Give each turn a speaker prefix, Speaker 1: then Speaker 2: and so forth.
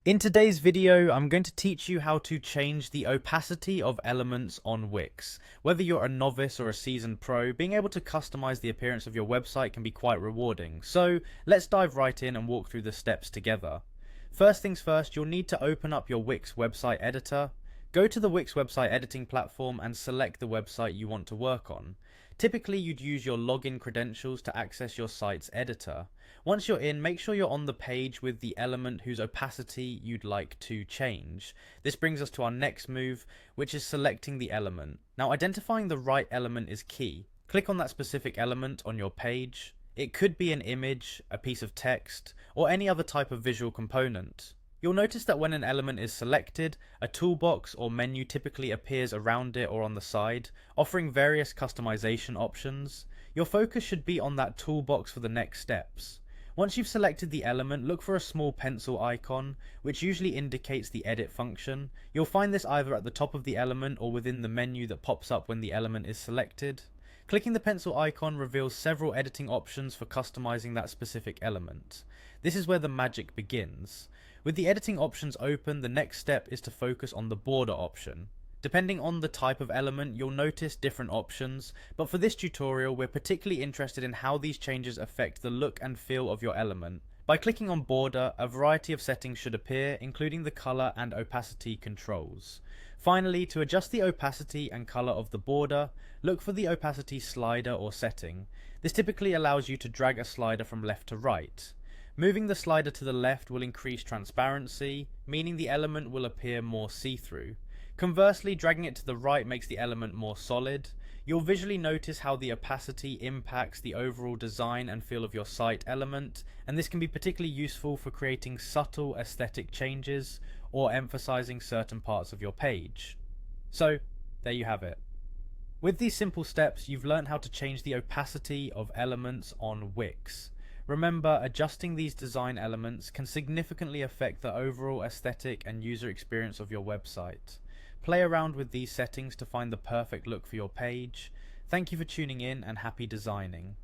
Speaker 1: In today's video, I'm going to teach you how to change the opacity of elements on Wix. Whether you're a novice or a seasoned pro, being able to customize the appearance of your website can be quite rewarding. So let's dive right in and walk through the steps together. First things first, you'll need to open up your Wix website editor. Go to the Wix website editing platform and select the website you want to work on. Typically, you'd use your login credentials to access your site's editor. Once you're in, make sure you're on the page with the element whose opacity you'd like to change. This brings us to our next move, which is selecting the element. Now, identifying the right element is key. Click on that specific element on your page. It could be an image, a piece of text, or any other type of visual component. You'll notice that when an element is selected, a toolbox or menu typically appears around it or on the side, offering various customization options. Your focus should be on that toolbox for the next steps. Once you've selected the element, look for a small pencil icon, which usually indicates the edit function. You'll find this either at the top of the element or within the menu that pops up when the element is selected. Clicking the pencil icon reveals several editing options for customizing that specific element. This is where the magic begins. With the editing options open, the next step is to focus on the border option. Depending on the type of element, you'll notice different options, but for this tutorial, we're particularly interested in how these changes affect the look and feel of your element. By clicking on border, a variety of settings should appear, including the color and opacity controls. Finally, to adjust the opacity and color of the border, look for the opacity slider or setting. This typically allows you to drag a slider from left to right. Moving the slider to the left will increase transparency, meaning the element will appear more see-through. Conversely, dragging it to the right makes the element more solid. You'll visually notice how the opacity impacts the overall design and feel of your site element, and this can be particularly useful for creating subtle aesthetic changes or emphasizing certain parts of your page. So, there you have it. With these simple steps, you've learned how to change the opacity of elements on Wix. Remember, adjusting these design elements can significantly affect the overall aesthetic and user experience of your website. Play around with these settings to find the perfect look for your page. Thank you for tuning in and happy designing.